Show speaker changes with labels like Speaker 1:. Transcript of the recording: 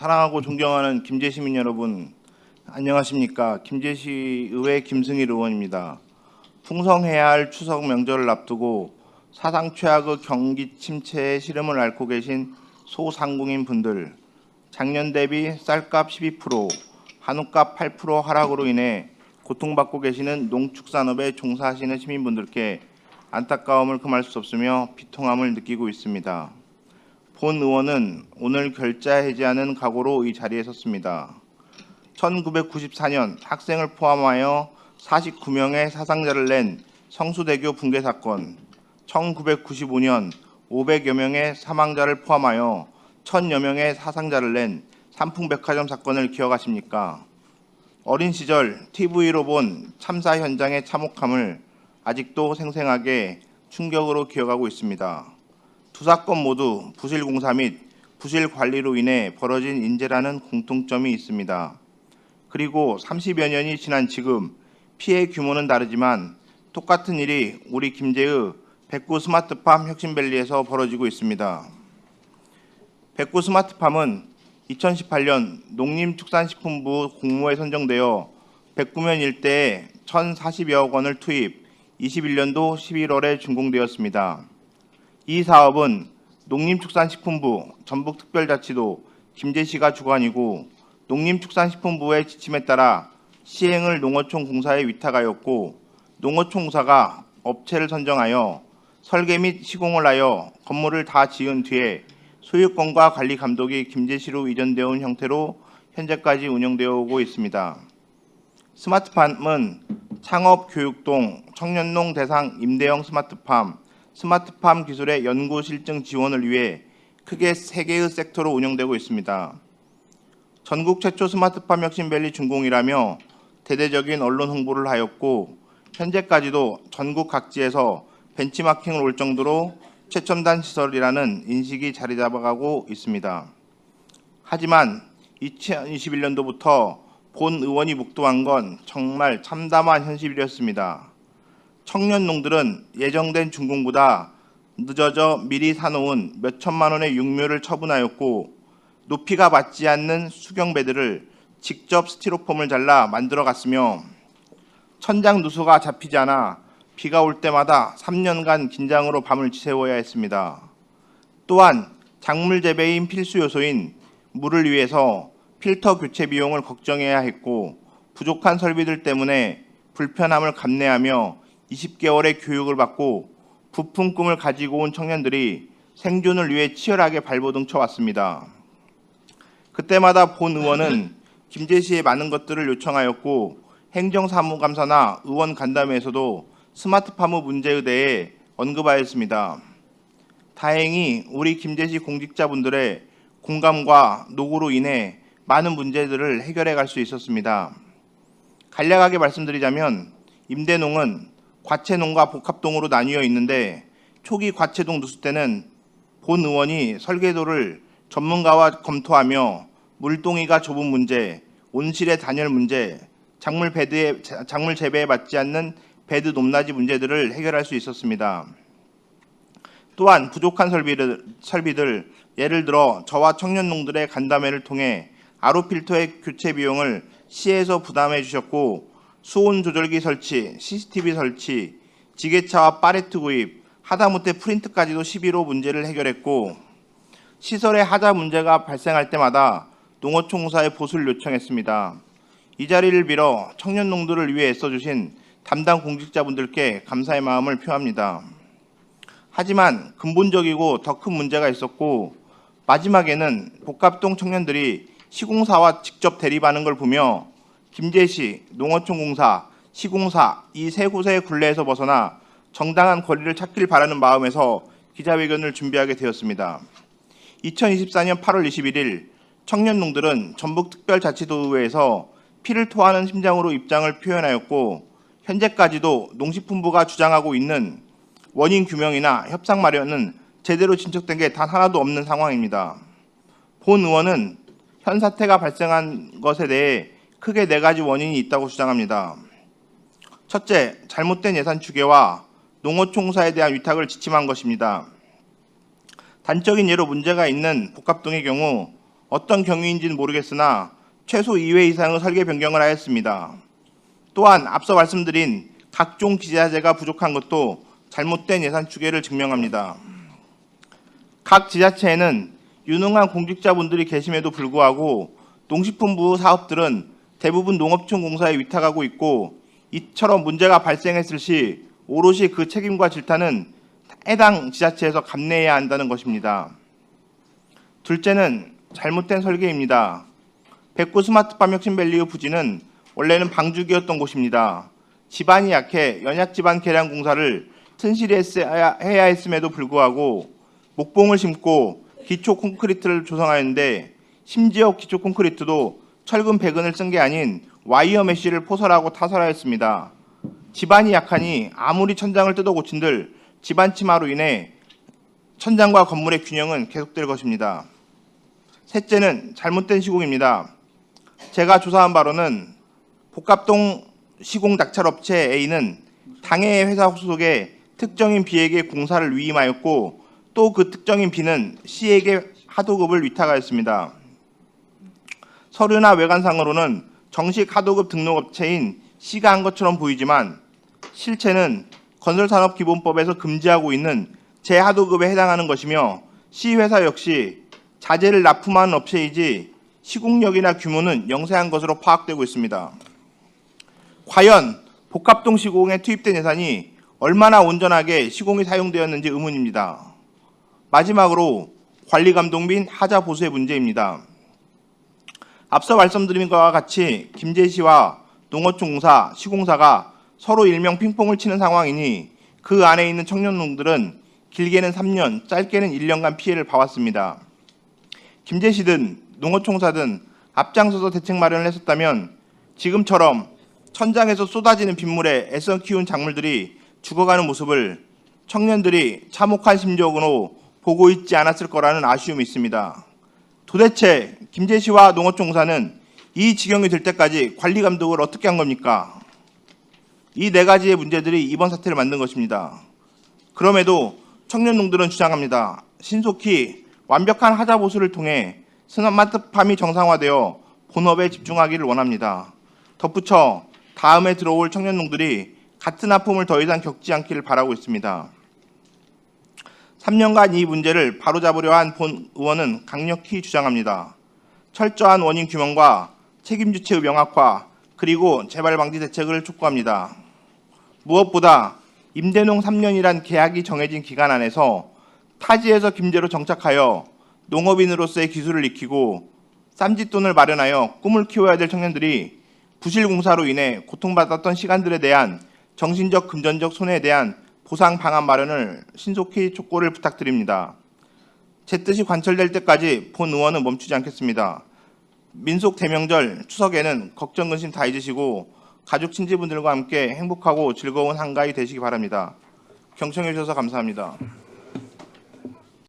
Speaker 1: 사랑하고 존경하는 김제 시민 여러분, 안녕하십니까? 김제시의회 김승일 의원입니다. 풍성해야 할 추석 명절을 앞두고 사상 최악의 경기 침체의 시름을 앓고 계신 소상공인 분들, 작년 대비 쌀값 12%, 한우값 8% 하락으로 인해 고통받고 계시는 농축산업에 종사하시는 시민분들께 안타까움을 금할 수 없으며 비통함을 느끼고 있습니다. 본 의원은 오늘 결자 해지하는 각오로 이 자리에 섰습니다. 1994년 학생을 포함하여 49명의 사상자를 낸 성수대교 붕괴 사건, 1995년 500여 명의 사망자를 포함하여 1000여 명의 사상자를 낸 삼풍백화점 사건을 기억하십니까? 어린 시절 TV로 본 참사 현장의 참혹함을 아직도 생생하게 충격으로 기억하고 있습니다. 두 사건 모두 부실 공사 및 부실 관리로 인해 벌어진 인재라는 공통점이 있습니다. 그리고 30여 년이 지난 지금 피해 규모는 다르지만 똑같은 일이 우리 김제의 백구 스마트팜 혁신밸리에서 벌어지고 있습니다. 백구 스마트팜은 2018년 농림축산식품부 공모에 선정되어 백구면 일대에 1,040여억 원을 투입, 21년도 11월에 준공되었습니다. 이 사업은 농림축산식품부, 전북특별자치도, 김제시가 주관이고 농림축산식품부의 지침에 따라 시행을 농어촌 공사에 위탁하였고 농어촌 공사가 업체를 선정하여 설계 및 시공을 하여 건물을 다 지은 뒤에 소유권과 관리 감독이 김제시로 이전되어 온 형태로 현재까지 운영되어 오고 있습니다. 스마트팜은 창업 교육동 청년농 대상 임대형 스마트팜, 스마트팜 기술의 연구 실증 지원을 위해 크게 3개의 섹터로 운영되고 있습니다. 전국 최초 스마트팜 혁신밸리 준공이라며 대대적인 언론 홍보를 하였고 현재까지도 전국 각지에서 벤치마킹을 올 정도로 최첨단 시설이라는 인식이 자리 잡아가고 있습니다. 하지만 2021년도부터 본 의원이 묵도한 건 정말 참담한 현실이었습니다. 청년농들은 예정된 준공보다 늦어져 미리 사놓은 몇천만 원의 육묘를 처분하였고 높이가 맞지 않는 수경배들을 직접 스티로폼을 잘라 만들어갔으며 천장 누수가 잡히지 않아 비가 올 때마다 3년간 긴장으로 밤을 지새워야 했습니다. 또한 작물 재배인 필수 요소인 물을 위해서 필터 교체 비용을 걱정해야 했고 부족한 설비들 때문에 불편함을 감내하며 20개월의 교육을 받고 부푼 꿈을 가지고 온 청년들이 생존을 위해 치열하게 발버둥 쳐왔습니다. 그때마다 본 의원은 김제시에 많은 것들을 요청하였고 행정사무감사나 의원 간담회에서도 스마트팜의 문제에 대해 언급하였습니다. 다행히 우리 김제시 공직자분들의 공감과 노고로 인해 많은 문제들을 해결해 갈 수 있었습니다. 간략하게 말씀드리자면 임대농은 과채농과 복합동으로 나뉘어 있는데 초기 과채동 누수 때는 본 의원이 설계도를 전문가와 검토하며 물동이가 좁은 문제, 온실의 단열 문제, 작물 재배에 맞지 않는 배드 높낮이 문제들을 해결할 수 있었습니다. 또한 부족한 설비들, 예를 들어 저와 청년농들의 간담회를 통해 RO 필터의 교체 비용을 시에서 부담해 주셨고 수온 조절기 설치, CCTV 설치, 지게차와 팔레트 구입, 하다못해 프린트까지도 11호 문제를 해결했고 시설의 하자 문제가 발생할 때마다 농어촌 공사에 보수를 요청했습니다. 이 자리를 빌어 청년농들을 위해 애써주신 담당 공직자분들께 감사의 마음을 표합니다. 하지만 근본적이고 더 큰 문제가 있었고 마지막에는 복합동 청년들이 시공사와 직접 대립하는 걸 보며 김제시, 농어촌 공사, 시공사 이 세 곳의 굴레에서 벗어나 정당한 권리를 찾길 바라는 마음에서 기자회견을 준비하게 되었습니다. 2024년 8월 21일 청년농들은 전북특별자치도의회에서 피를 토하는 심장으로 입장을 표현하였고 현재까지도 농식품부가 주장하고 있는 원인 규명이나 협상 마련은 제대로 진척된 게 단 하나도 없는 상황입니다. 본 의원은 현 사태가 발생한 것에 대해 크게 4가지 원인이 있다고 주장합니다. 첫째, 잘못된 예산 추계와 농어촌 공사에 대한 위탁을 지침한 것입니다. 단적인 예로 문제가 있는 복합동의 경우 어떤 경위인지는 모르겠으나 최소 2회 이상의 설계 변경을 하였습니다. 또한 앞서 말씀드린 각종 기자재가 부족한 것도 잘못된 예산 추계를 증명합니다. 각 지자체에는 유능한 공직자분들이 계심에도 불구하고 농식품부 사업들은 대부분 농업촌공사에 위탁하고 있고 이처럼 문제가 발생했을 시 오롯이 그 책임과 질타는 해당 지자체에서 감내해야 한다는 것입니다. 둘째는 잘못된 설계입니다. 백구 스마트팜 혁신밸리의 부지는 원래는 방죽이었던 곳입니다. 지반이 약해 연약지반 계량 공사를 튼실히 해야 했음에도 불구하고 목봉을 심고 기초 콘크리트를 조성하였는데 심지어 기초 콘크리트도 철근 배근을 쓴 게 아닌 와이어 메쉬를 포설하고 타설하였습니다. 지반이 약하니 아무리 천장을 뜯어 고친들 지반 침하로 인해 천장과 건물의 균형은 계속될 것입니다. 셋째는 잘못된 시공입니다. 제가 조사한 바로는 복합동 시공 낙찰업체 A는 당해 회사 소속의 특정인 B에게 공사를 위임하였고 또 그 특정인 B는 C에게 하도급을 위탁하였습니다. 서류나 외관상으로는 정식 하도급 등록업체인 C가 한 것처럼 보이지만 실체는 건설산업기본법에서 금지하고 있는 재하도급에 해당하는 것이며 C 회사 역시 자재를 납품하는 업체이지 시공력이나 규모는 영세한 것으로 파악되고 있습니다. 과연 복합동 시공에 투입된 예산이 얼마나 온전하게 시공이 사용되었는지 의문입니다. 마지막으로 관리감독 및 하자 보수의 문제입니다. 앞서 말씀드린 것과 같이 김제시와 농어촌공사, 시공사가 서로 일명 핑퐁을 치는 상황이니 그 안에 있는 청년농들은 길게는 3년, 짧게는 1년간 피해를 봐왔습니다. 김제시든 농어촌사든 앞장서서 대책 마련을 했었다면 지금처럼 천장에서 쏟아지는 빗물에 애써 키운 작물들이 죽어가는 모습을 청년들이 참혹한 심정으로 보고 있지 않았을 거라는 아쉬움이 있습니다. 도대체 김제시와 농어촌공사는 이 지경이 될 때까지 관리 감독을 어떻게 한 겁니까? 이 네 가지의 문제들이 이번 사태를 만든 것입니다. 그럼에도 청년농들은 주장합니다. 신속히 완벽한 하자 보수를 통해 스마트팜이 정상화되어 본업에 집중하기를 원합니다. 덧붙여 다음에 들어올 청년농들이 같은 아픔을 더 이상 겪지 않기를 바라고 있습니다. 3년간 이 문제를 바로잡으려 한 본 의원은 강력히 주장합니다. 철저한 원인 규명과 책임 주체의 명확화 그리고 재발 방지 대책을 촉구합니다. 무엇보다 임대농 3년이란 계약이 정해진 기간 안에서 타지에서 김제로 정착하여 농업인으로서의 기술을 익히고 쌈짓돈을 마련하여 꿈을 키워야 될 청년들이 부실공사로 인해 고통받았던 시간들에 대한 정신적 금전적 손해에 대한 보상 방안 마련을 신속히 촉구를 부탁드립니다. 제 뜻이 관철될 때까지 본 의원은 멈추지 않겠습니다. 민속 대명절 추석에는 걱정 근심 다 잊으시고 가족 친지분들과 함께 행복하고 즐거운 한가위 되시기 바랍니다. 경청해 주셔서 감사합니다.